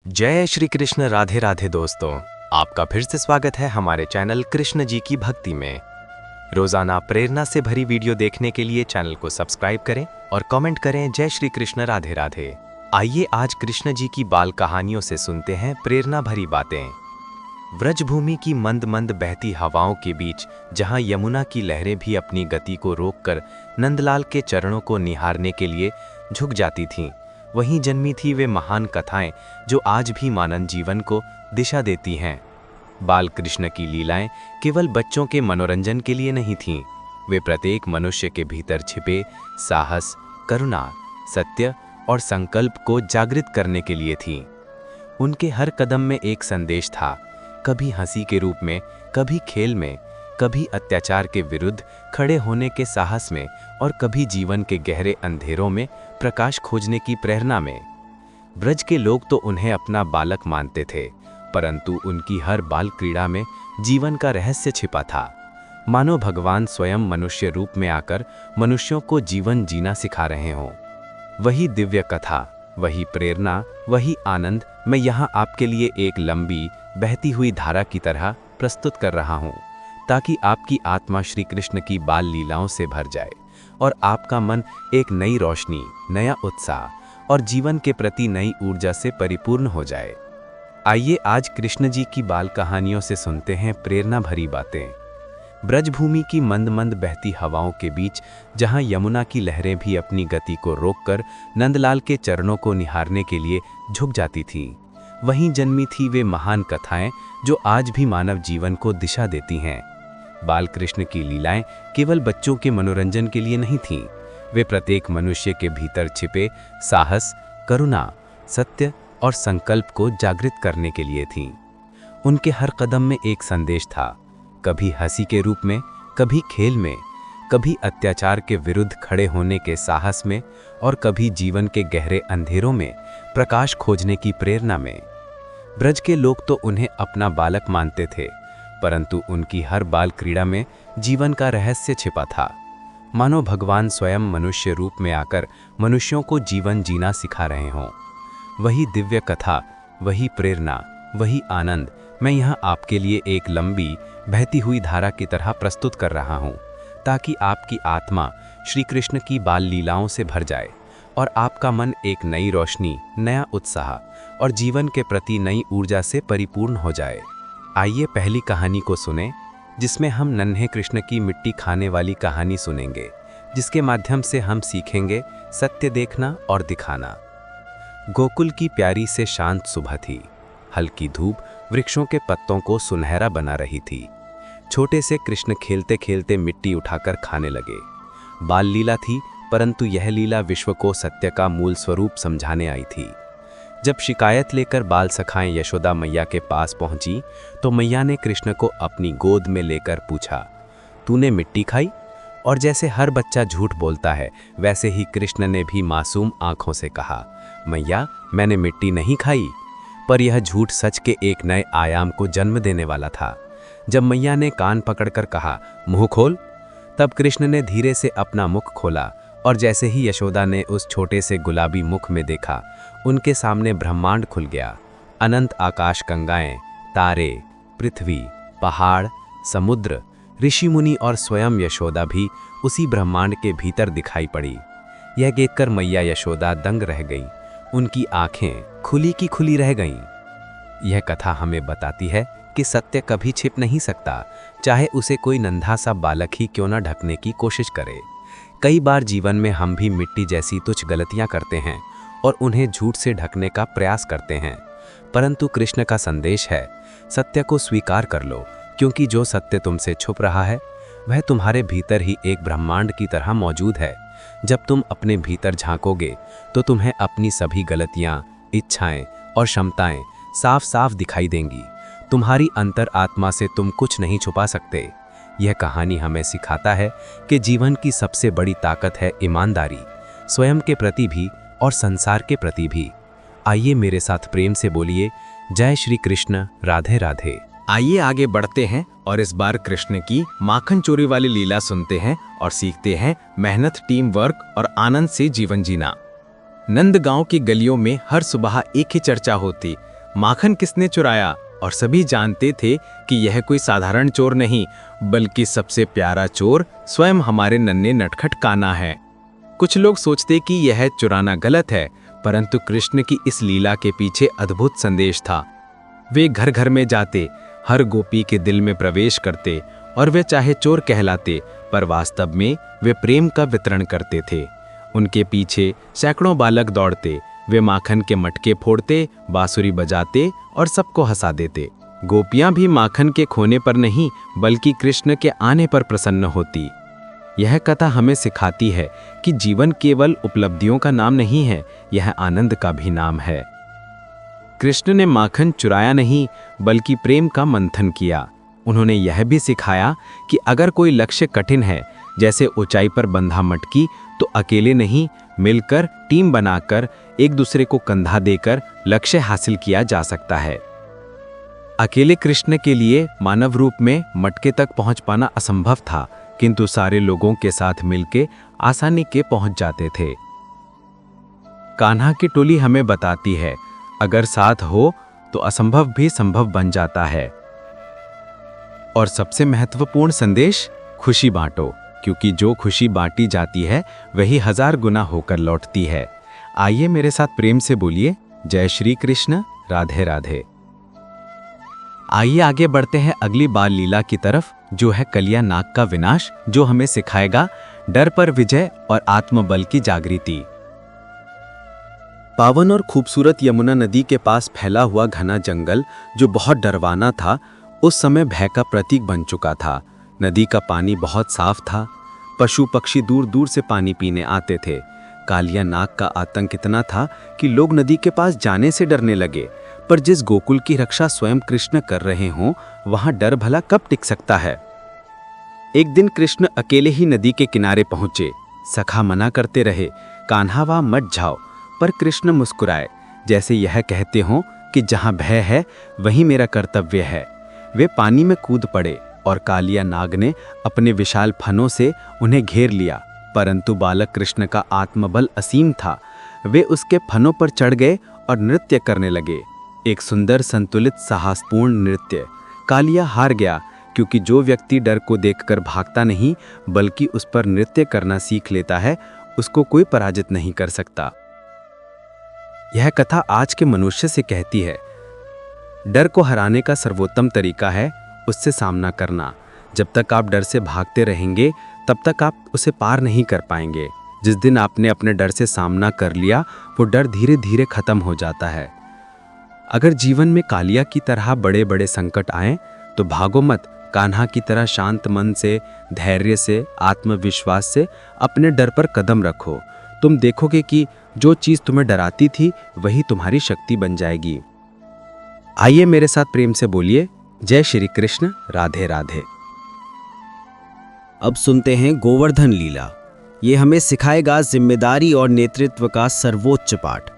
जय श्री कृष्ण। राधे राधे दोस्तों, आपका फिर से स्वागत है हमारे चैनल कृष्ण जी की भक्ति में। रोजाना प्रेरणा से भरी वीडियो देखने के लिए चैनल को सब्सक्राइब करें और कमेंट करें जय श्री कृष्ण राधे राधे। आइए आज कृष्ण जी की बाल कहानियों से सुनते हैं प्रेरणा भरी बातें। व्रजभूमि की मंद मंद बहती हवाओं के बीच, जहां यमुना की लहरें भी अपनी गति को रोककर नंदलाल के चरणों को निहारने के लिए झुक जाती थीं, वहीं जन्मी थी वे महान कथाएं जो आज भी मानव जीवन को दिशा देती हैं। बाल कृष्ण की लीलाएं केवल बच्चों के मनोरंजन के लिए नहीं थीं, वे प्रत्येक मनुष्य के भीतर छिपे साहस, करुणा, सत्य और संकल्प को जागृत करने के लिए थीं। उनके हर कदम में एक संदेश था, कभी हंसी के रूप में, कभी खेल में, कभी अत्याचार के विरुद्ध खड़े होने के साहस में और कभी जीवन के गहरे अंधेरों में प्रकाश खोजने की प्रेरणा में। ब्रज के लोग तो उन्हें अपना बालक मानते थे, परंतु उनकी हर बाल क्रीड़ा में जीवन का रहस्य छिपा था। मानो भगवान स्वयं मनुष्य रूप में आकर मनुष्यों को जीवन जीना सिखा रहे हों। वही दिव्य कथा, वही प्रेरणा, वही आनंद मैं यहाँ आपके लिए एक लंबी बहती हुई धारा की तरह प्रस्तुत कर रहा हूँ, ताकि आपकी आत्मा श्री कृष्ण की बाल लीलाओं से भर जाए और आपका मन एक नई रोशनी, नया उत्साह और जीवन के प्रति नई ऊर्जा से परिपूर्ण हो जाए। आइए आज कृष्ण जी की बाल कहानियों से सुनते हैं प्रेरणा भरी बातें। ब्रजभूमि की मंद मंद बहती हवाओं के बीच, जहां यमुना की लहरें भी अपनी गति को रोककर नंदलाल के चरणों को निहारने के लिए झुक जाती थीं, वहीं जन्मी थी वे महान कथाएं जो आज भी मानव जीवन को दिशा देती हैं। बाल कृष्ण की लीलाएं केवल बच्चों के मनोरंजन के लिए नहीं थीं, वे प्रत्येक मनुष्य के भीतर छिपे साहस, करुणा, सत्य और संकल्प को जागृत करने के लिए थीं। उनके हर कदम में एक संदेश था, कभी हंसी के रूप में, कभी खेल में, कभी अत्याचार के विरुद्ध खड़े होने के साहस में और कभी जीवन के गहरे अंधेरों में प्रकाश खोजने की प्रेरणा में। ब्रज के लोग तो उन्हें अपना बालक मानते थे, परंतु उनकी हर बाल क्रीड़ा में जीवन का रहस्य छिपा था। मानो भगवान स्वयं मनुष्य रूप में आकर मनुष्यों को जीवन जीना सिखा रहे हों। वही दिव्य कथा, वही प्रेरणा, वही आनंद मैं यहाँ आपके लिए एक लंबी बहती हुई धारा की तरह प्रस्तुत कर रहा हूँ, ताकि आपकी आत्मा श्री कृष्ण की बाल लीलाओं से भर जाए और आपका मन एक नई रोशनी, नया उत्साह और जीवन के प्रति नई ऊर्जा से परिपूर्ण हो जाए। आइए पहली कहानी को सुने, जिसमें हम नन्हे कृष्ण की मिट्टी खाने वाली कहानी सुनेंगे, जिसके माध्यम से हम सीखेंगे सत्य देखना और दिखाना। गोकुल की प्यारी से शांत सुबह थी। हल्की धूप वृक्षों के पत्तों को सुनहरा बना रही थी। छोटे से कृष्ण खेलते खेलते मिट्टी उठाकर खाने लगे। बाल लीला थी, परंतु यह लीला विश्व को सत्य का मूल स्वरूप समझाने आई थी। जब शिकायत लेकर बाल सखाएं यशोदा मैया के पास पहुंची, तो मैया ने कृष्ण को अपनी गोद में लेकर पूछा, तूने मिट्टी खाई? और जैसे हर बच्चा झूठ बोलता है, वैसे ही कृष्ण ने भी मासूम आंखों से कहा, मैया मैंने मिट्टी नहीं खाई। पर यह झूठ सच के एक नए आयाम को जन्म देने वाला था। जब मैया ने कान पकड़कर कहा, मुंह खोल, तब कृष्ण ने धीरे से अपना मुख खोला और जैसे ही यशोदा ने उस छोटे से गुलाबी मुख में देखा, उनके सामने ब्रह्मांड खुल गया। अनंत आकाश गंगाएं, तारे, पृथ्वी, पहाड़, समुद्र, ऋषि मुनि और स्वयं यशोदा भी उसी ब्रह्मांड के भीतर दिखाई पड़ी। यह देखकर मैया यशोदा दंग रह गई, उनकी आंखें खुली की खुली रह गईं। यह कथा हमें बताती है कि सत्य कभी छिप नहीं सकता, चाहे उसे कोई नन्हा सा बालक ही क्यों न ढकने की कोशिश करे। कई बार जीवन में हम भी मिट्टी जैसी तुच्छ गलतियां करते हैं और उन्हें झूठ से ढकने का प्रयास करते हैं, परंतु कृष्ण का संदेश है, सत्य को स्वीकार कर लो, क्योंकि जो सत्य तुमसे छुप रहा है वह तुम्हारे भीतर ही एक ब्रह्मांड की तरह मौजूद है। जब तुम अपने भीतर झांकोगे तो तुम्हें अपनी सभी गलतियां, इच्छाएं और क्षमताएं साफ साफ दिखाई देंगी। तुम्हारी अंतर आत्मा से तुम कुछ नहीं छुपा सकते। यह कहानी हमें सिखाता है कि जीवन की सबसे बड़ी ताकत है ईमानदारी, स्वयं के प्रति भी और संसार के प्रति भी। आइए मेरे साथ प्रेम से बोलिए, जय श्री कृष्ण राधे राधे। आइए आगे बढ़ते हैं और इस बार कृष्ण की माखन चोरी वाली लीला सुनते हैं और सीखते हैं मेहनत, टीम वर्क और आनंद से जीवन जीना। नंद गांव की गलियों में हर सुबह एक ही चर्चा होती, माखन किसने चुराया, और सभी जानते थे कि यह कोई साधारण चोर नहीं, बल्कि सबसे प्यारा चोर स्वयं हमारे नन्हे नटखट कान्हा है। कुछ लोग सोचते कि यह चुराना गलत है, परंतु कृष्ण की इस लीला के पीछे अद्भुत संदेश था। वे घर घर में जाते, हर गोपी के दिल में प्रवेश करते, और वे चाहे चोर कहलाते, पर वास्तव में वे प्रेम का वितरण करते थे। उनके पीछे सैकड़ों बालक दौड़ते, वे माखन के मटके फोड़ते, बांसुरी बजाते और सबको हंसा देते। गोपियां भी माखन के खोने पर नहीं, बल्कि कृष्ण के आने पर प्रसन्न होती। यह कथा हमें सिखाती है कि जीवन केवल उपलब्धियों का नाम नहीं है, यह आनंद का भी नाम है। कृष्ण ने माखन चुराया नहीं, बल्कि प्रेम का मंथन किया। उन्होंने यह भी सिखाया कि अगर कोई लक्ष्य कठिन है, जैसे ऊंचाई पर बंधा मटकी, तो अकेले नहीं, मिलकर टीम बनाकर एक दूसरे को कंधा देकर लक्ष्य हासिल किया जा सकता है। अकेले कृष्ण के लिए मानव रूप में मटके तक पहुंच पाना असंभव था, किंतु सारे लोगों के साथ मिलके आसानी के पहुंच जाते थे। कान्हा की टोली हमें बताती है, अगर साथ हो तो असंभव भी संभव बन जाता है। और सबसे महत्वपूर्ण संदेश, खुशी बांटो, क्योंकि जो खुशी बांटी जाती है वही 1000 गुना होकर लौटती है। आइए मेरे साथ प्रेम से बोलिए, जय श्री कृष्ण, राधे राधे। आइए आगे बढ़ते हैं अगली बाल लीला की तरफ, जो है कलिया नाग का विनाश, जो हमें सिखाएगा डर पर विजय और आत्मबल की जागृति। पावन और खूबसूरत यमुना नदी के पास फैला हुआ घना जंगल, जो बहुत डरवाना था, उस समय भय का प्रतीक बन चुका था। नदी का पानी बहुत साफ था, पशु पक्षी दूर दूर से पानी पीने आते थे। कालिया नाग का आतंक इतना था कि लोग नदी के पास जाने से डरने लगे। पर जिस गोकुल की रक्षा स्वयं कृष्ण कर रहे हों, वहां डर भला कब टिक सकता है। एक दिन कृष्ण अकेले ही नदी के किनारे पहुंचे। सखा मना करते रहे, कान्हा वहां मत जाओ, पर कृष्ण मुस्कुराए, जैसे यह कहते हों कि जहां भय है वहीं मेरा कर्तव्य है। वे पानी में कूद पड़े और कालिया नाग ने अपने विशाल फनों से उन्हें घेर लिया, परंतु बालक कृष्ण का आत्मबल असीम था। वे उसके फनों पर चढ़ गए और नृत्य करने लगे, एक सुंदर संतुलित साहसपूर्ण नृत्य। कालिया हार गया, क्योंकि जो व्यक्ति डर को देखकर भागता नहीं, बल्कि उस पर नृत्य करना सीख लेता है, उसको कोई पराजित नहीं कर सकता। यह कथा आज के मनुष्य से कहती है, डर को हराने का सर्वोत्तम तरीका है उससे सामना करना। जब तक आप डर से भागते रहेंगे, तब तक आप उसे पार नहीं कर पाएंगे। जिस दिन आपने अपने डर से सामना कर लिया, वो डर धीरे धीरे खत्म हो जाता है। अगर जीवन में कालिया की तरह बड़े बड़े संकट आएं, तो भागो मत, कान्हा की तरह शांत मन से, धैर्य से, आत्मविश्वास से अपने डर पर कदम रखो। तुम देखोगे कि जो चीज तुम्हें डराती थी, वही तुम्हारी शक्ति बन जाएगी। आइए मेरे साथ प्रेम से बोलिए, जय श्री कृष्ण, राधे राधे। अब सुनते हैं गोवर्धन लीला। ये हमें सिखाएगा जिम्मेदारी और नेतृत्व का सर्वोच्च पाठ।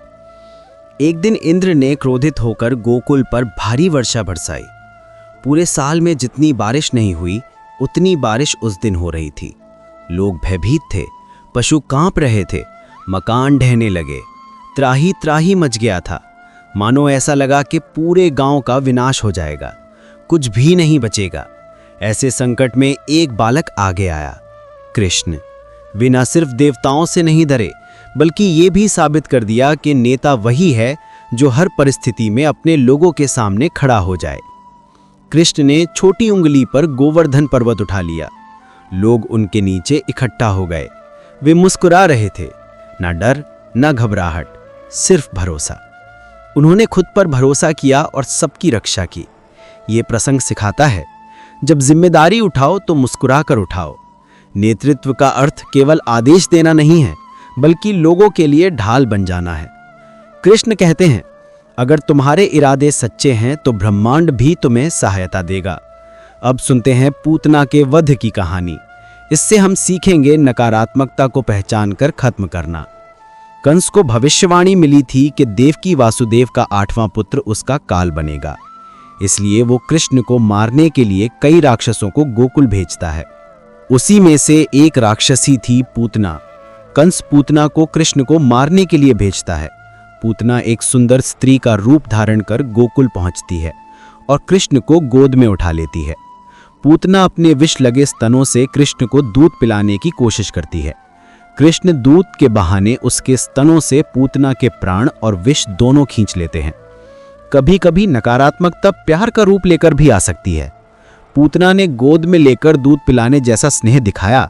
एक दिन इंद्र ने क्रोधित होकर गोकुल पर भारी वर्षा बरसाई। पूरे साल में जितनी बारिश नहीं हुई, उतनी बारिश उस दिन हो रही थी। लोग भयभीत थे, पशु कांप रहे थे, मकान ढहने लगे, त्राही त्राही मच गया था। मानो ऐसा लगा कि पूरे गांव का विनाश हो जाएगा, कुछ भी नहीं बचेगा। ऐसे संकट में एक बालक आगे आया, कृष्ण। वे न सिर्फ देवताओं से नहीं डरे, बल्कि ये भी साबित कर दिया कि नेता वही है जो हर परिस्थिति में अपने लोगों के सामने खड़ा हो जाए। कृष्ण ने छोटी उंगली पर गोवर्धन पर्वत उठा लिया। लोग उनके नीचे इकट्ठा हो गए। वे मुस्कुरा रहे थे, ना डर ना घबराहट, सिर्फ भरोसा। उन्होंने खुद पर भरोसा किया और सबकी रक्षा की। ये प्रसंग सिखाता है, जब जिम्मेदारी उठाओ तो मुस्कुरा कर उठाओ। नेतृत्व का अर्थ केवल आदेश देना नहीं है, बल्कि लोगों के लिए ढाल बन जाना है। कृष्ण कहते हैं, अगर तुम्हारे इरादे सच्चे हैं तो ब्रह्मांड भी तुम्हें सहायता देगा। अब सुनते हैं पूतना के वध की कहानी। इससे हम सीखेंगे नकारात्मकता को पहचान कर खत्म करना। कंस को भविष्यवाणी मिली थी कि देवकी वासुदेव का 8वां पुत्र उसका काल बनेगा। इसलिए वो कृष्ण को मारने के लिए कई राक्षसों को गोकुल भेजता है। उसी में से एक राक्षसी थी पूतना। कंस पूतना को कृष्ण को मारने के लिए भेजता है। पूतना एक सुंदर स्त्री का रूप धारण कर गोकुल पहुंचती है और कृष्ण को गोद में उठा लेती है। पूतना अपने विष लगे स्तनों से कृष्ण को दूध पिलाने की कोशिश करती है। कृष्ण दूध के बहाने उसके स्तनों से पूतना के प्राण और विष दोनों खींच लेते हैं। कभी कभी नकारात्मकता प्यार का रूप लेकर भी आ सकती है। पूतना ने गोद में लेकर दूध पिलाने जैसा स्नेह दिखाया,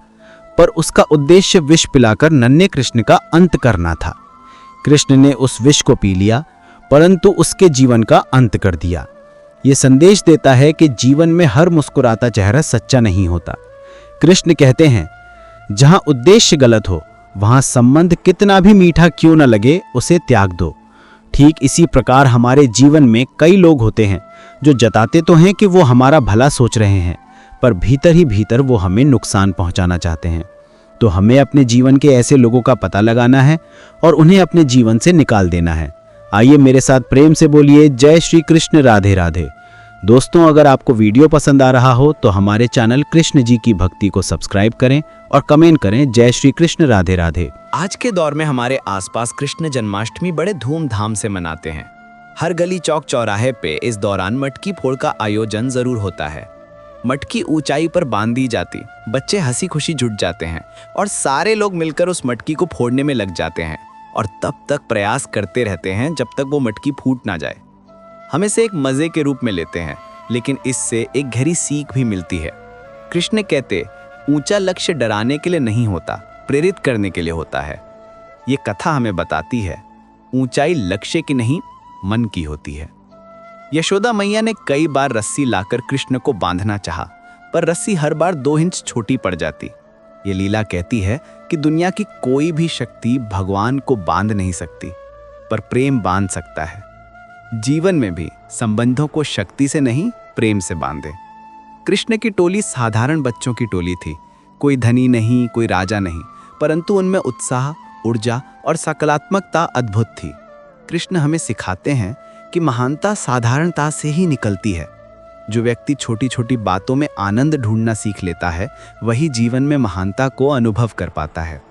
पर उसका उद्देश्य विष पिलाकर नन्हे कृष्ण का अंत करना था। कृष्ण ने उस विष को पी लिया, परंतु उसके जीवन का अंत कर दिया। यह संदेश देता है कि जीवन में हर मुस्कुराता चेहरा सच्चा नहीं होता। कृष्ण कहते हैं, जहां उद्देश्य गलत हो, वहां संबंध कितना भी मीठा क्यों न लगे, उसे त्याग दो। ठीक इसी प्रकार हमारे जीवन में कई लोग होते हैं जो जताते तो हैं कि वो हमारा भला सोच रहे हैं, पर भीतर ही भीतर वो हमें नुकसान पहुंचाना चाहते हैं। तो हमें अपने जीवन के ऐसे लोगों का पता लगाना है और उन्हें अपने जीवन से निकाल देना है। आइए मेरे साथ प्रेम से बोलिए, जय श्री कृष्ण, राधे राधे। दोस्तों, अगर आपको वीडियो पसंद आ रहा हो तो हमारे चैनल कृष्ण जी की भक्ति को सब्सक्राइब करें और कमेंट करें, जय श्री कृष्ण, राधे राधे। आज के दौर में हमारे आसपास कृष्ण जन्माष्टमी बड़े धूमधाम से मनाते हैं। हर गली चौक चौराहे पे इस दौरान मटकी फोड़ का आयोजन जरूर होता है। मटकी ऊंचाई पर बांध दी जाती, बच्चे हंसी खुशी जुट जाते हैं और सारे लोग मिलकर उस मटकी को फोड़ने में लग जाते हैं और तब तक प्रयास करते रहते हैं जब तक वो मटकी फूट ना जाए। हम इसे एक मजे के रूप में लेते हैं, लेकिन इससे एक गहरी सीख भी मिलती है। कृष्ण कहते, ऊंचा लक्ष्य डराने के लिए नहीं होता, प्रेरित करने के लिए होता है। ये कथा हमें बताती है, ऊंचाई लक्ष्य की नहीं, मन की होती है। यशोदा मैया ने कई बार रस्सी लाकर कृष्ण को बांधना चाहा, पर रस्सी हर बार 2 इंच छोटी पड़ जाती। ये लीला कहती है कि दुनिया की कोई भी शक्ति भगवान को बांध नहीं सकती, पर प्रेम बांध सकता है। जीवन में भी संबंधों को शक्ति से नहीं, प्रेम से बांधे। कृष्ण की टोली साधारण बच्चों की टोली थी। कोई धनी नहीं, कोई राजा नहीं, परंतु उनमें उत्साह, ऊर्जा और सकारात्मकता अद्भुत थी। कृष्ण हमें सिखाते हैं कि महानता साधारणता से ही निकलती है। जो व्यक्ति छोटी छोटी बातों में आनंद ढूंढना सीख लेता है, वही जीवन में महानता को अनुभव कर पाता है।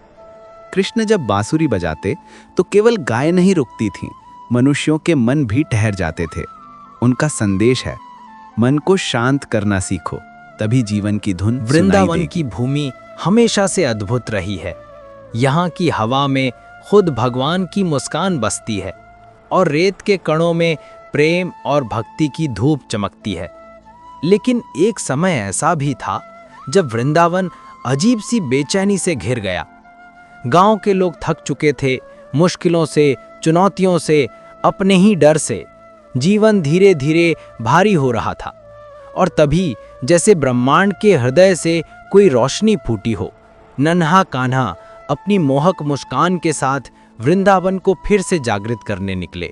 कृष्ण जब बांसुरी बजाते तो केवल गाय नहीं रुकती थीं, मनुष्यों के मन भी ठहर जाते थे। उनका संदेश है, मन को शांत करना सीखो, तभी जीवन की धुन वृंदावन की भूमि हमेशा से अद्भुत रही है। यहाँ की हवा में खुद भगवान की मुस्कान बसती है और रेत के कणों में प्रेम और भक्ति की धूप चमकती है। लेकिन एक समय ऐसा भी था जब वृंदावन अजीब सी बेचैनी से घिर गया। गांव के लोग थक चुके थे, मुश्किलों से, चुनौतियों से, अपने ही डर से। जीवन धीरे धीरे भारी हो रहा था और तभी जैसे ब्रह्मांड के हृदय से कोई रोशनी फूटी हो, नन्हा कान्हा अपनी मोहक मुस्कान के साथ वृंदावन को फिर से जागृत करने निकले।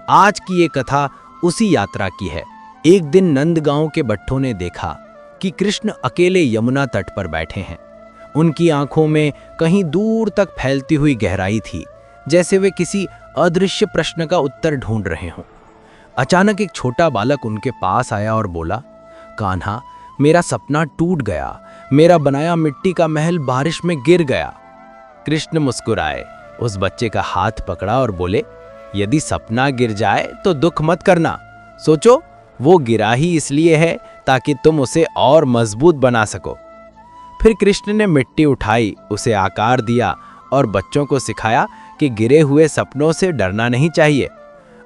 आज की ये कथा उसी यात्रा की है। एक दिन नंदगांव के भट्टों ने देखा कि कृष्ण अकेले यमुना तट पर बैठे हैं। उनकी आंखों में कहीं दूर तक फैलती हुई गहराई थी, जैसे वे किसी अदृश्य प्रश्न का उत्तर ढूंढ रहे हों। अचानक एक छोटा बालक उनके पास आया और बोला, कान्हा, मेरा सपना टूट गया, मेरा बनाया मिट्टी का महल बारिश में गिर गया। कृष्ण मुस्कुराए, उस बच्चे का हाथ पकड़ा और बोले, यदि सपना गिर जाए तो दुख मत करना, सोचो वो गिरा ही इसलिए है ताकि तुम उसे और मजबूत बना सको। फिर कृष्ण ने मिट्टी उठाई, उसे आकार दिया और बच्चों को सिखाया कि गिरे हुए सपनों से डरना नहीं चाहिए।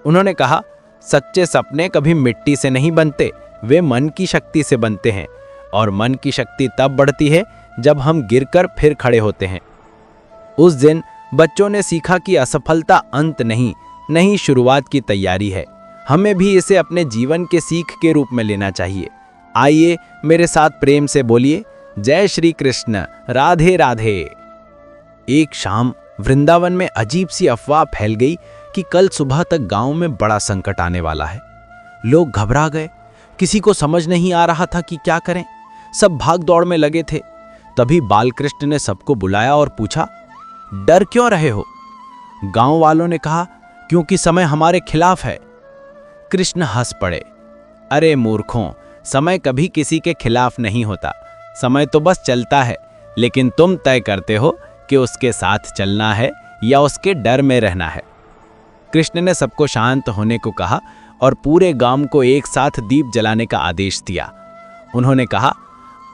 उन्होंने कहा, सच्चे सपने कभी मिट्टी से नहीं बनते, वे मन की शक्ति से बनते हैं और मन की शक्ति तब बढ़ती है जब हम गिरकर फिर खड़े होते हैं। उस दिन बच्चों ने सीखा कि असफलता अंत नहीं शुरुआत की तैयारी है। हमें भी इसे अपने जीवन के सीख के रूप में लेना चाहिए। आइए मेरे साथ प्रेम से बोलिए, जय श्री कृष्ण, राधे राधे। एक शाम वृंदावन में अजीब सी अफवाह फैल गई कि कल सुबह तक गांव में बड़ा संकट आने वाला है। लोग घबरा गए, किसी को समझ नहीं आ रहा था कि क्या करें। सब भाग दौड़ में लगे थे। तभी बालकृष्ण ने सबको बुलाया और पूछा, डर क्यों रहे हो? गांव वालों ने कहा, क्योंकि समय हमारे खिलाफ है। कृष्ण हंस पड़े, अरे मूर्खों, समय कभी किसी के खिलाफ नहीं होता। समय तो बस चलता है, लेकिन तुम तय करते हो कि उसके साथ चलना है या उसके डर में रहना है। कृष्ण ने सबको शांत होने को कहा और पूरे गांव को एक साथ दीप जलाने का आदेश दिया। उन्होंने कहा,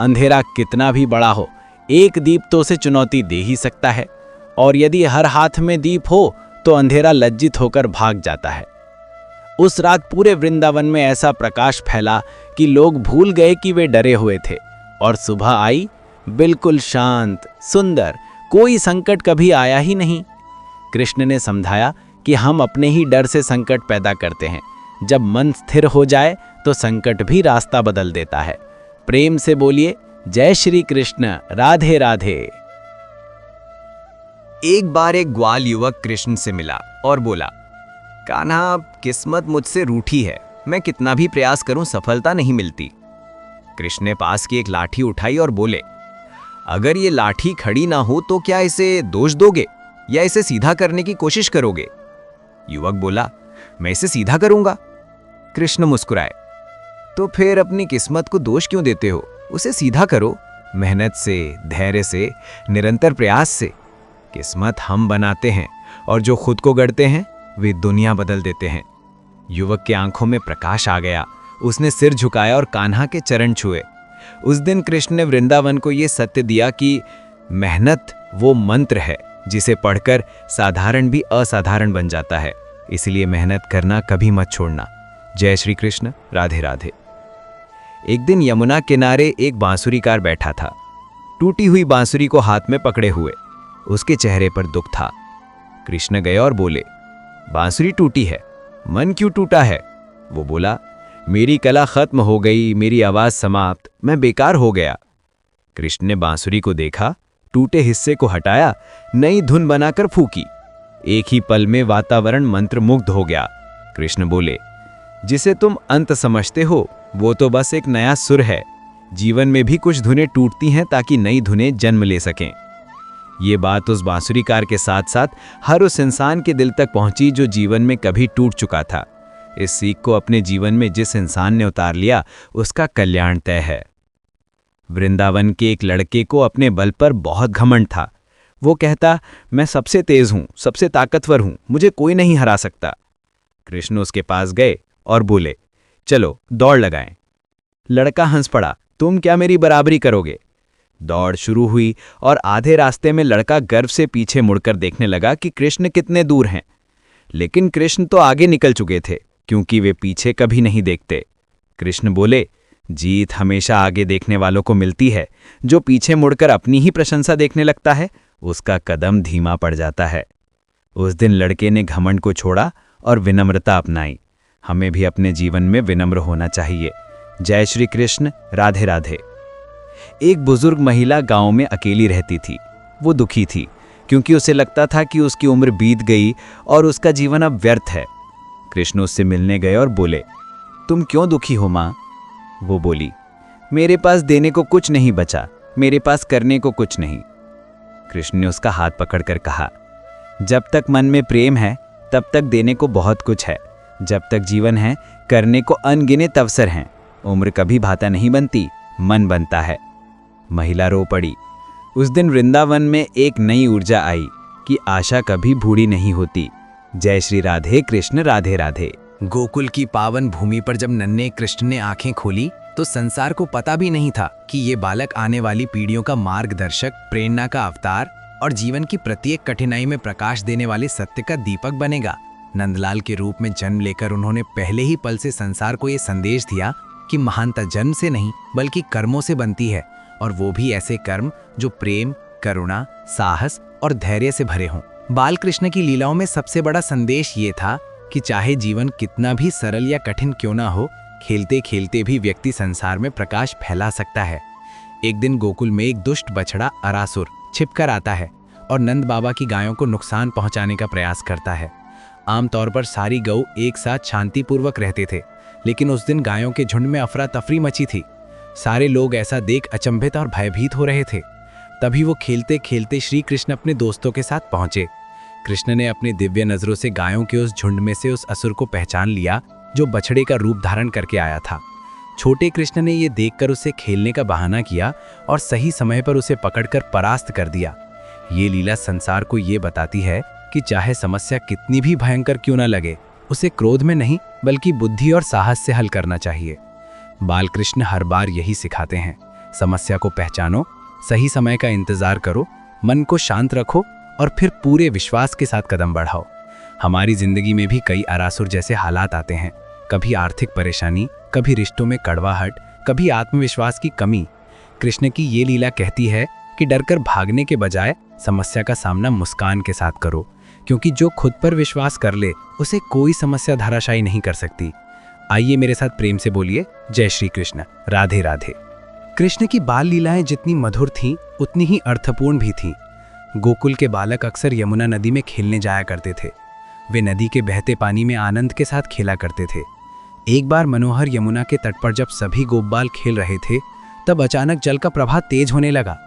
अंधेरा कितना भी बड़ा हो, एक दीप तो उसे चुनौती दे ही सकता है, और यदि हर हाथ में दीप हो तो अंधेरा लज्जित होकर भाग जाता है। उस रात पूरे वृंदावन में ऐसा प्रकाश फैला कि लोग भूल गए कि वे डरे हुए थे, और सुबह आई, बिल्कुल शांत, सुंदर, कोई संकट कभी आया ही नहीं। कृष्ण ने समझाया कि हम अपने ही डर से संकट पैदा करते हैं। जब मन स्थिर हो जाए तो संकट भी रास्ता बदल देता है। प्रेम से बोलिए, जय श्री कृष्ण, राधे राधे। एक बार एक ग्वाल युवक कृष्ण से मिला और बोला, कान्हा, किस्मत मुझसे रूठी है, मैं कितना भी प्रयास करूं सफलता नहीं मिलती। कृष्ण ने पास की एक लाठी उठाई और बोले, अगर ये लाठी खड़ी ना हो तो क्या इसे दोष दोगे या इसे सीधा करने की कोशिश करोगे? युवक बोला, मैं इसे सीधा करूंगा। कृष्ण मुस्कुराए, तो फिर अपनी किस्मत को दोष क्यों देते हो? उसे सीधा करो, मेहनत से, धैर्य से, निरंतर प्रयास से। किस्मत हम बनाते हैं और जो खुद को गढ़ते हैं वे दुनिया बदल देते हैं। युवक की आंखों में प्रकाश आ गया। उसने सिर झुकाया और कान्हा के चरण छुए। उस दिन कृष्ण ने वृंदावन को यह सत्य दिया कि मेहनत वो मंत्र है जिसे पढ़कर साधारण भी असाधारण बन जाता है। इसलिए मेहनत करना कभी मत छोड़ना। जय श्री कृष्ण, राधे राधे। एक दिन यमुना किनारे एक बांसुरीकार बैठा था, टूटी हुई बांसुरी को हाथ में पकड़े हुए। उसके चेहरे पर दुख था। कृष्ण गए और बोले, बांसुरी टूटी है, मन क्यों टूटा है? वो बोला, मेरी कला खत्म हो गई, मेरी आवाज समाप्त, मैं बेकार हो गया। कृष्ण ने बांसुरी को देखा, टूटे हिस्से को हटाया, नई धुन बनाकर फूकी। एक ही पल में वातावरण मंत्रमुग्ध हो गया। कृष्ण बोले, जिसे तुम अंत समझते हो वो तो बस एक नया सुर है। जीवन में भी कुछ धुनें टूटती हैं ताकि नई धुनें जन्म ले सकें। ये बात उस बांसुरीकार के साथ साथ हर उस इंसान के दिल तक पहुंची जो जीवन में कभी टूट चुका था। इस सीख को अपने जीवन में जिस इंसान ने उतार लिया उसका कल्याण तय है। वृंदावन के एक लड़के को अपने बल पर बहुत घमंड था। वो कहता, मैं सबसे तेज हूं, सबसे ताकतवर हूं, मुझे कोई नहीं हरा सकता। कृष्ण उसके पास गए और बोले, चलो दौड़ लगाएं। लड़का हंस पड़ा, तुम क्या मेरी बराबरी करोगे? दौड़ शुरू हुई और आधे रास्ते में लड़का गर्व से पीछे मुड़कर देखने लगा कि कृष्ण कितने दूर हैं। लेकिन कृष्ण तो आगे निकल चुके थे, क्योंकि वे पीछे कभी नहीं देखते। कृष्ण बोले, जीत हमेशा आगे देखने वालों को मिलती है। जो पीछे मुड़कर अपनी ही प्रशंसा देखने लगता है उसका कदम धीमा पड़ जाता है। उस दिन लड़के ने घमंड को छोड़ा और विनम्रता अपनाई। हमें भी अपने जीवन में विनम्र होना चाहिए। जय श्री कृष्ण, राधे राधे। एक बुजुर्ग महिला गांव में अकेली रहती थी। वो दुखी थी क्योंकि उसे लगता था कि उसकी उम्र बीत गई और उसका जीवन अब व्यर्थ है। कृष्ण उससे मिलने गए और बोले, तुम क्यों दुखी हो माँ? वो बोली, मेरे पास देने को कुछ नहीं बचा, मेरे पास करने को कुछ नहीं। कृष्ण ने उसका हाथ पकड़कर कहा, जब तक मन में प्रेम है तब तक देने को बहुत कुछ है। जब तक जीवन है करने को अनगिनत अवसर हैं। उम्र कभी भाता नहीं बनती, मन बनता है। महिला रो पड़ी। उस दिन वृंदावन में एक नई ऊर्जा आई कि आशा कभी बूढ़ी नहीं होती। जय श्री राधे कृष्ण, राधे राधे। गोकुल की पावन भूमि पर जब नन्हे कृष्ण ने आंखें खोली तो संसार को पता भी नहीं था कि ये बालक आने वाली पीढ़ियों का मार्गदर्शक, प्रेरणा का अवतार और जीवन की प्रत्येक कठिनाई में प्रकाश देने वाले सत्य का दीपक बनेगा। नंदलाल के रूप में जन्म लेकर उन्होंने पहले ही पल से संसार को ये संदेश दिया कि महानता जन्म से नहीं बल्कि कर्मों से बनती है, और वो भी ऐसे कर्म जो प्रेम, करुणा, साहस और धैर्य से भरे हों। बाल कृष्ण की लीलाओं में सबसे बड़ा संदेश ये था कि चाहे जीवन कितना भी सरल या कठिन क्यों ना हो, खेलते खेलते भी व्यक्ति संसार में प्रकाश फैला सकता है। एक दिन गोकुल में एक दुष्ट बछड़ा अरासुर छिपकर आता है और नंद बाबा की गायों को नुकसान पहुंचाने का प्रयास करता है। आमतौर पर सारी गौ एक साथ शांतिपूर्वक रहते थे, लेकिन उस दिन गायों के झुंड में अफरा तफरी मची थी। सारे लोग ऐसा देख अचंभित और भयभीत हो रहे थे। तभी वो खेलते खेलते श्री कृष्ण अपने दोस्तों के साथ पहुंचे। कृष्ण ने अपनी दिव्य नजरों से गायों के उस झुंड में से उस असुर को पहचान लिया जो बछड़े का रूप धारण करके आया था। छोटे कृष्ण ने ये देखकर उसे खेलने का बहाना किया और सही समय पर उसे पकड़कर परास्त कर दिया। ये लीला संसार को ये बताती है कि चाहे समस्या कितनी भी भयंकर क्यों न लगे, उसे क्रोध में नहीं बल्कि बुद्धि और साहस से हल करना चाहिए। बालकृष्ण हर बार यही सिखाते हैं, समस्या को पहचानो, सही समय का इंतजार करो, मन को शांत रखो और फिर पूरे विश्वास के साथ कदम बढ़ाओ। हमारी जिंदगी में भी कई अरासुर जैसे हालात आते हैं, कभी आर्थिक परेशानी, कभी रिश्तों में कड़वाहट, कभी आत्मविश्वास की कमी। कृष्ण की ये लीला कहती है कि डरकर भागने के बजाय समस्या का सामना मुस्कान के साथ करो, क्योंकि जो खुद पर विश्वास कर ले उसे कोई समस्या धराशायी नहीं कर सकती। आइए मेरे साथ प्रेम से बोलिए, जय श्री कृष्ण, राधे राधे। कृष्ण की बाल लीलाएं जितनी मधुर थीं उतनी ही अर्थपूर्ण भी थीं। गोकुल के बालक अक्सर यमुना नदी में खेलने जाया करते थे। वे नदी के बहते पानी में आनंद के साथ खेला करते थे। एक बार मनोहर यमुना के तट पर जब सभी गोपबाल खेल रहे थे, तब अचानक जल का प्रवाह तेज होने लगा।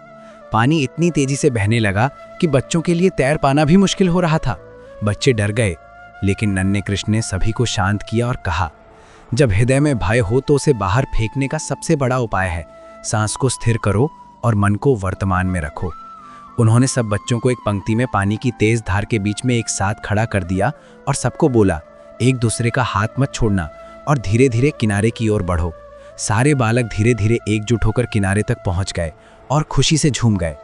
पानी इतनी तेजी से बहने लगा कि बच्चों के लिए तैर पाना भी मुश्किल हो रहा था। बच्चे डर गए, लेकिन नन्हे कृष्ण ने सभी को शांत किया और कहा, जब हृदय में भय हो तो उसे बाहर फेंकने का सबसे बड़ा उपाय है सांस को स्थिर करो और मन को वर्तमान में रखो। उन्होंने सब बच्चों को एक पंक्ति में पानी की तेज धार के बीच में एक साथ खड़ा कर दिया और सबको बोला, एक दूसरे का हाथ मत छोड़ना और धीरे धीरे किनारे की ओर बढ़ो। सारे बालक धीरे धीरे एकजुट होकर किनारे तक पहुंच गए और खुशी से झूम गए।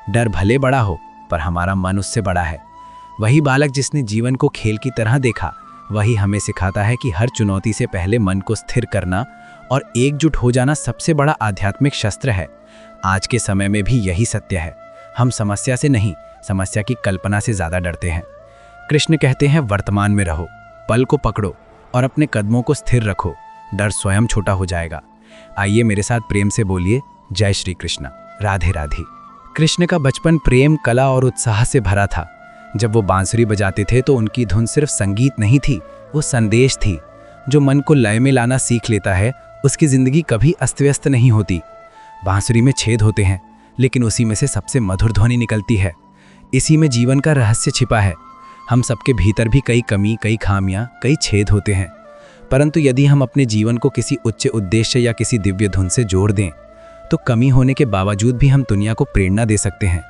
डर भले बड़ा हो, पर हमारा मन उससे बड़ा है। वही बालक जिसने जीवन को खेल की तरह देखा, वही हमें सिखाता है कि हर चुनौती से पहले मन को स्थिर करना और एकजुट हो जाना सबसे बड़ा आध्यात्मिक शस्त्र है। आज के समय में भी यही सत्य है। हम समस्या से नहीं, समस्या की कल्पना से ज़्यादा डरते हैं। कृष्ण कहते हैं, वर्तमान में रहो, पल को पकड़ो और अपने कदमों को स्थिर रखो, डर स्वयं छोटा हो जाएगा। आइए मेरे साथ प्रेम से बोलिए, जय श्री कृष्ण, राधे राधे। कृष्ण का बचपन प्रेम, कला और उत्साह से भरा था। जब वो बांसुरी बजाते थे तो उनकी धुन सिर्फ संगीत नहीं थी, वो संदेश थी। जो मन को लय में लाना सीख लेता है, उसकी जिंदगी कभी अस्त व्यस्त नहीं होती। बांसुरी में छेद होते हैं, लेकिन उसी में से सबसे मधुर ध्वनि निकलती है। इसी में जीवन का रहस्य छिपा है। हम सबके भीतर भी कई कमी, कई खामियां, कई छेद होते हैं, परंतु यदि हम अपने जीवन को किसी उच्च उद्देश्य या किसी दिव्य धुन से जोड़ दें, तो कमी होने के बावजूद भी हम दुनिया को प्रेरणा दे सकते हैं।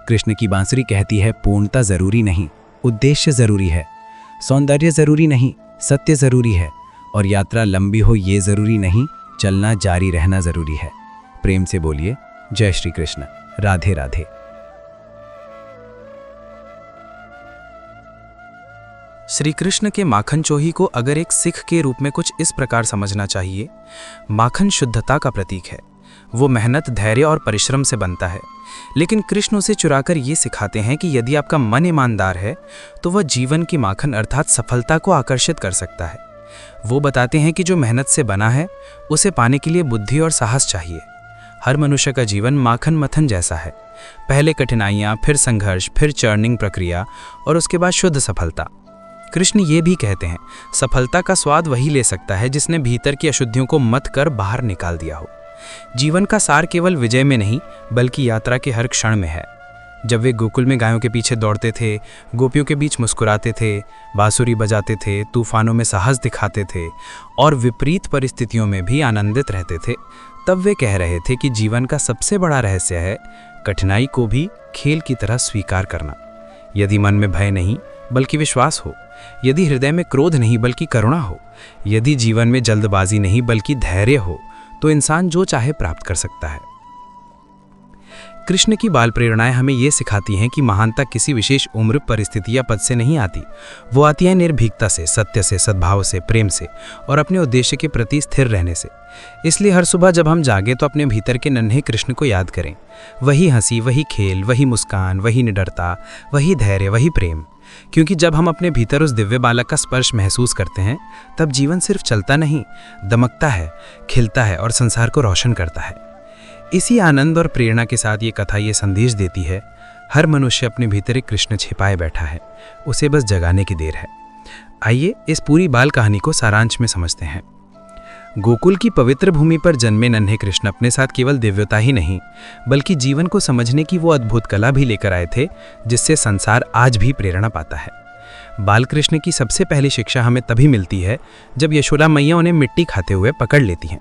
कृष्ण की बांसुरी कहती है, पूर्णता जरूरी नहीं, उद्देश्य जरूरी है। सौंदर्य जरूरी नहीं, सत्य जरूरी है। और यात्रा लंबी हो ये जरूरी नहीं, चलना जारी रहना जरूरी है। प्रेम से बोलिए, जय श्री कृष्ण, राधे राधे। श्री कृष्ण के माखन चोही को अगर एक सिख के रूप में कुछ इस प्रकार समझना चाहिए। माखन शुद्धता का प्रतीक है। वो मेहनत, धैर्य और परिश्रम से बनता है, लेकिन कृष्ण उसे चुराकर ये सिखाते हैं कि यदि आपका मन ईमानदार है तो वह जीवन की माखन अर्थात सफलता को आकर्षित कर सकता है। वो बताते हैं कि जो मेहनत से बना है उसे पाने के लिए बुद्धि और साहस चाहिए। हर मनुष्य का जीवन माखन मथन जैसा है। पहले कठिनाइयाँ, फिर संघर्ष, फिर चर्निंग प्रक्रिया और उसके बाद शुद्ध सफलता। कृष्ण ये भी कहते हैं, सफलता का स्वाद वही ले सकता है जिसने भीतर की अशुद्धियों को मत कर बाहर निकाल दिया हो। जीवन का सार केवल विजय में नहीं बल्कि यात्रा के हर क्षण में है। जब वे गोकुल में गायों के पीछे दौड़ते थे, गोपियों के बीच मुस्कुराते थे, बांसुरी बजाते थे, तूफानों में साहस दिखाते थे और विपरीत परिस्थितियों में भी आनंदित रहते थे, तब वे कह रहे थे कि जीवन का सबसे बड़ा रहस्य है कठिनाई को भी खेल की तरह स्वीकार करना। यदि मन में भय नहीं बल्कि विश्वास हो, यदि हृदय में क्रोध नहीं बल्कि करुणा हो, यदि जीवन में जल्दबाजी नहीं बल्कि धैर्य हो, तो इंसान जो चाहे प्राप्त कर सकता है। कृष्ण की बाल प्रेरणाएं हमें ये सिखाती हैं कि महानता किसी विशेष उम्र, परिस्थिति या पद से नहीं आती। वो आती है निर्भीकता से, सत्य से, सद्भाव से, प्रेम से और अपने उद्देश्य के प्रति स्थिर रहने से। इसलिए हर सुबह जब हम जागें तो अपने भीतर के नन्हे कृष्ण को याद करें। वही हंसी, वही खेल, वही मुस्कान, वही निडरता, वही धैर्य, वही प्रेम। क्योंकि जब हम अपने भीतर उस दिव्य बालक का स्पर्श महसूस करते हैं, तब जीवन सिर्फ चलता नहीं, दमकता है, खिलता है और संसार को रोशन करता है। इसी आनंद और प्रेरणा के साथ ये कथा ये संदेश देती है, हर मनुष्य अपने भीतर एक कृष्ण छिपाए बैठा है, उसे बस जगाने की देर है। आइए इस पूरी बाल कहानी को सारांश में समझते हैं। गोकुल की पवित्र भूमि पर जन्मे नन्हे कृष्ण अपने साथ केवल दिव्यता ही नहीं बल्कि जीवन को समझने की वो अद्भुत कला भी लेकर आए थे, जिससे संसार आज भी प्रेरणा पाता है। बाल कृष्ण की सबसे पहली शिक्षा हमें तभी मिलती है जब यशोदा मैया उन्हें मिट्टी खाते हुए पकड़ लेती हैं,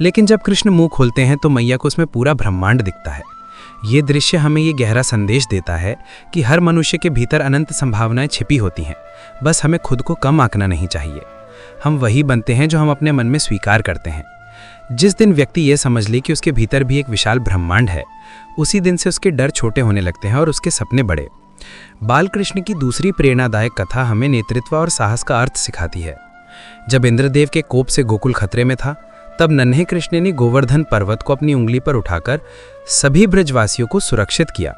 लेकिन जब कृष्ण मुंह खोलते हैं तो मैया को उसमें पूरा ब्रह्मांड दिखता है। ये दृश्य हमें ये गहरा संदेश देता है कि हर मनुष्य के भीतर अनंत संभावनाएं छिपी होती हैं, बस हमें खुद को कम आंकना नहीं चाहिए। हम वही बनते हैं जो हम अपने मन में स्वीकार करते हैं। जिस दिन व्यक्ति ये समझ ले कि उसके भीतर भी एक विशाल ब्रह्मांड है, उसी दिन से उसके डर छोटे होने लगते हैं और उसके सपने बड़े। बाल कृष्ण की दूसरी प्रेरणादायक कथा हमें नेतृत्व और साहस का अर्थ सिखाती है। जब इंद्रदेव के कोप से गोकुल खतरे में था, तब नन्हे कृष्ण ने गोवर्धन पर्वत को अपनी उंगली पर उठाकर सभी ब्रजवासियों को सुरक्षित किया।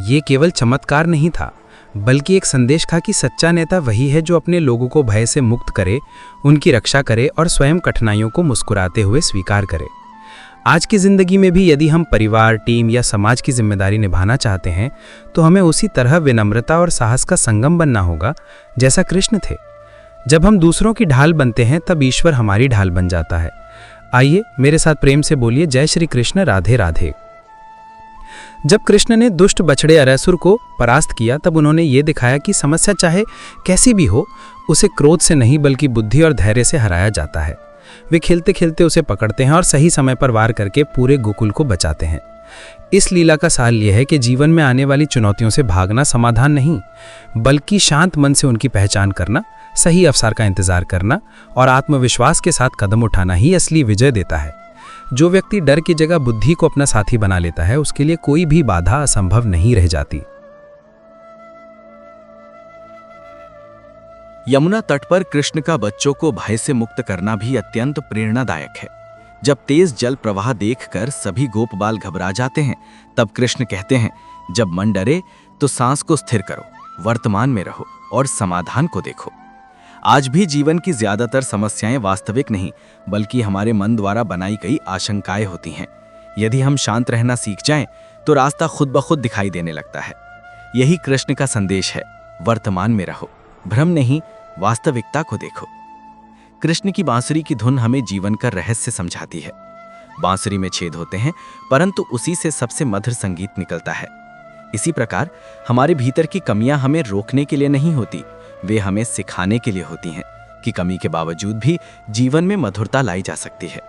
ये केवल चमत्कार नहीं था, बल्कि एक संदेश था कि सच्चा नेता वही है जो अपने लोगों को भय से मुक्त करे, उनकी रक्षा करे और स्वयं कठिनाइयों को मुस्कुराते हुए स्वीकार करे। आज की जिंदगी में भी यदि हम परिवार, टीम या समाज की जिम्मेदारी निभाना चाहते हैं, तो हमें उसी तरह विनम्रता और साहस का संगम बनना होगा जैसा कृष्ण थे। जब हम दूसरों की ढाल बनते हैं, तब ईश्वर हमारी ढाल बन जाता है। आइए मेरे साथ प्रेम से बोलिए, जय श्री कृष्ण, राधे राधे। जब कृष्ण ने दुष्ट बछड़े अरैसुर को परास्त किया, तब उन्होंने ये दिखाया कि समस्या चाहे कैसी भी हो, उसे क्रोध से नहीं बल्कि बुद्धि और धैर्य से हराया जाता है। वे खेलते खेलते उसे पकड़ते हैं और सही समय पर वार करके पूरे गोकुल को बचाते हैं। इस लीला का सार यह है कि जीवन में आने वाली चुनौतियों से भागना समाधान नहीं, बल्कि शांत मन से उनकी पहचान करना, सही अवसर का इंतजार करना और आत्मविश्वास के साथ कदम उठाना ही असली विजय देता है। जो व्यक्ति डर की जगह बुद्धि को अपना साथी बना लेता है, उसके लिए कोई भी बाधा असंभव नहीं रह जाती। यमुना तट पर कृष्ण का बच्चों को भय से मुक्त करना भी अत्यंत प्रेरणादायक है। जब तेज जल प्रवाह देखकर सभी गोप बाल घबरा जाते हैं, तब कृष्ण कहते हैं, जब मन डरे तो सांस को स्थिर करो, वर्तमान में रहो और समाधान को देखो। आज भी जीवन की ज्यादातर समस्याएं वास्तविक नहीं, बल्कि हमारे मन द्वारा बनाई गई आशंकाएं होती हैं। यदि हम शांत रहना सीख जाएं, तो रास्ता खुद ब खुद दिखाई देने लगता है। यही कृष्ण का संदेश है, वर्तमान में रहो, भ्रम नहीं, वास्तविकता को देखो। कृष्ण की बांसुरी की धुन हमें जीवन का रहस्य समझाती है। बांसुरी में छेद होते हैं, परंतु उसी से सबसे मधुर संगीत निकलता है। इसी प्रकार हमारे भीतर की कमियां हमें रोकने के लिए नहीं होती, वे हमें सिखाने के लिए होती हैं कि कमी के बावजूद भी जीवन में मधुरता लाई जा सकती है।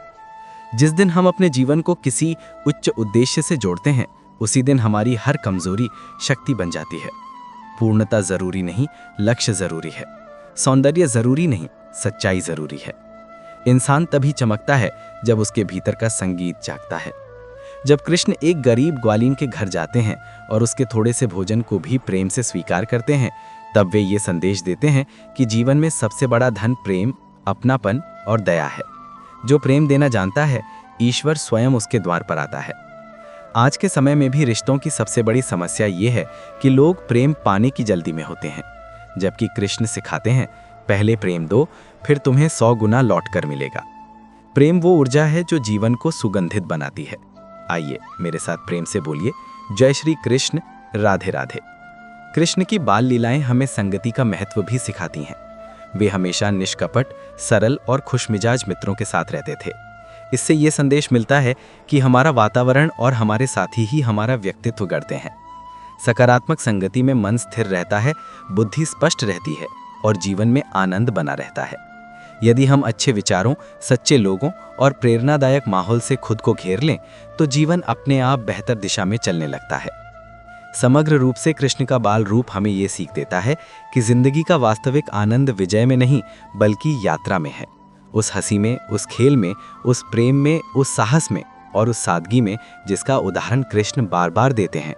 जिस दिन हम अपने जीवन को किसी उच्च उद्देश्य से जोड़ते हैं, उसी दिन हमारी हर कमजोरी शक्ति बन जाती है। पूर्णता जरूरी नहीं, लक्ष्य जरूरी है। सौंदर्य जरूरी नहीं, सच्चाई जरूरी है। इंसान तभी चमकता है जब उसके भीतर का संगीत जागता है। जब कृष्ण एक गरीब ग्वालिन के घर जाते हैं और उसके थोड़े से भोजन को भी प्रेम से स्वीकार करते हैं, तब वे ये संदेश देते हैं कि जीवन में सबसे बड़ा धन प्रेम, अपनापन और दया है। जो प्रेम देना जानता है, ईश्वर स्वयं उसके द्वार पर आता है। आज के समय में भी रिश्तों की सबसे बड़ी समस्या ये है कि लोग प्रेम पाने की जल्दी में होते हैं, जबकि कृष्ण सिखाते हैं, पहले प्रेम दो, फिर तुम्हें 100 गुना लौट कर मिलेगा। प्रेम वो ऊर्जा है जो जीवन को सुगंधित बनाती है। आइए मेरे साथ प्रेम से बोलिए, जय श्री कृष्ण, राधे राधे। कृष्ण की बाल लीलाएं हमें संगति का महत्व भी सिखाती हैं। वे हमेशा निष्कपट, सरल और खुशमिजाज मित्रों के साथ रहते थे। इससे ये संदेश मिलता है कि हमारा वातावरण और हमारे साथी ही हमारा व्यक्तित्व गढ़ते हैं। सकारात्मक संगति में मन स्थिर रहता है, बुद्धि स्पष्ट रहती है और जीवन में आनंद बना रहता है। यदि हम अच्छे विचारों, सच्चे लोगों और प्रेरणादायक माहौल से खुद को घेर लें, तो जीवन अपने आप बेहतर दिशा में चलने लगता है। समग्र रूप से कृष्ण का बाल रूप हमें ये सीख देता है कि जिंदगी का वास्तविक आनंद विजय में नहीं, बल्कि यात्रा में है। उस हंसी में, उस खेल में, उस प्रेम में, उस साहस में और उस सादगी में, जिसका उदाहरण कृष्ण बार बार देते हैं।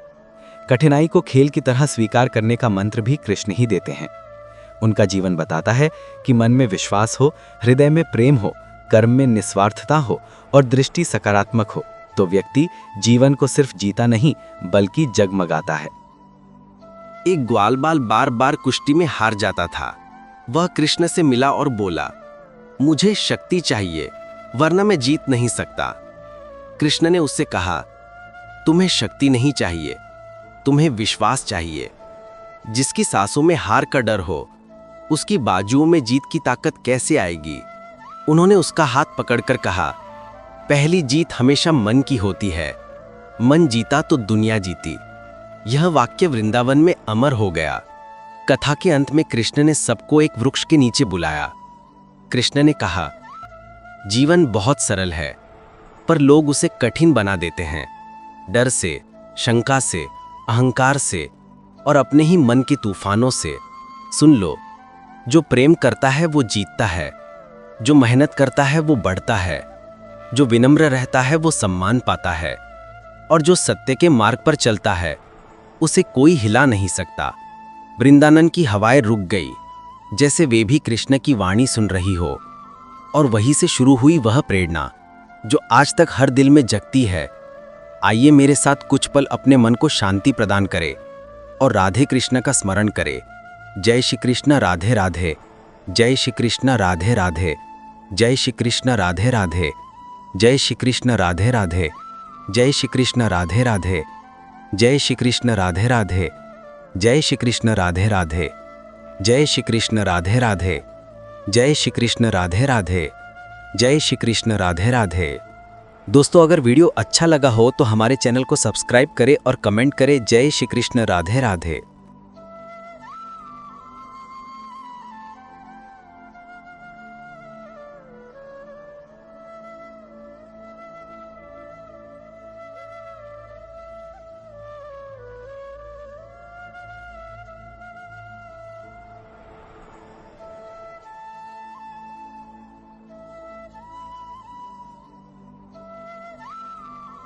कठिनाई को खेल की तरह स्वीकार करने का मंत्र भी कृष्ण ही देते हैं। उनका जीवन बताता है कि मन में विश्वास हो, हृदय में प्रेम हो, कर्म में निस्वार्थता हो और दृष्टि सकारात्मक हो, तो व्यक्ति जीवन को सिर्फ जीता नहीं, बल्कि जगमगाता है। एक ग्वालबाल बार बार कुश्ती में हार जाता था। वह कृष्ण से मिला और बोला, मुझे शक्ति चाहिए, वरना मैं जीत नहीं सकता। कृष्ण ने उससे कहा, तुम्हें शक्ति नहीं चाहिए, तुम्हें विश्वास चाहिए। जिसकी सांसों में हार का डर हो, उसकी बाजुओं में जीत की ताकत कैसे आएगी? उन्होंने उसका हाथ पकड़कर कहा, पहली जीत हमेशा मन की होती है। मन जीता तो दुनिया जीती। यह वाक्य वृंदावन में अमर हो गया। कथा के अंत में कृष्ण ने सबको एक वृक्ष के नीचे बुलाया। कृष्ण ने कहा, जीवन बहुत सरल है, पर लोग उसे कठिन बना देते हैं। डर से, शंका से, अहंकार से और अपने ही मन के तूफानों से। सुन लो, जो प्रेम करता है वो जीतता है, जो मेहनत करता है वो बढ़ता है, जो विनम्र रहता है वो सम्मान पाता है, और जो सत्य के मार्ग पर चलता है उसे कोई हिला नहीं सकता। वृंदावन की हवाएं रुक गई, जैसे वे भी कृष्ण की वाणी सुन रही हो, और वहीं से शुरू हुई वह प्रेरणा जो आज तक हर दिल में जगती है। आइए मेरे साथ कुछ पल अपने मन को शांति प्रदान करें और राधे कृष्ण का स्मरण करें। जय श्री कृष्ण, राधे राधे। जय श्री कृष्ण, राधे राधे। जय श्री कृष्ण, राधे राधे। जय श्री कृष्ण, राधे राधे। जय श्री कृष्ण, राधे राधे। जय श्री कृष्ण, राधे राधे। जय श्री कृष्ण, राधे राधे। जय श्री कृष्ण, राधे राधे। जय श्री कृष्ण, राधे राधे। जय श्री कृष्ण, राधे राधे। दोस्तों, अगर वीडियो अच्छा लगा हो तो हमारे चैनल को सब्सक्राइब करें और कमेंट करें। जय श्री कृष्ण, राधे राधे।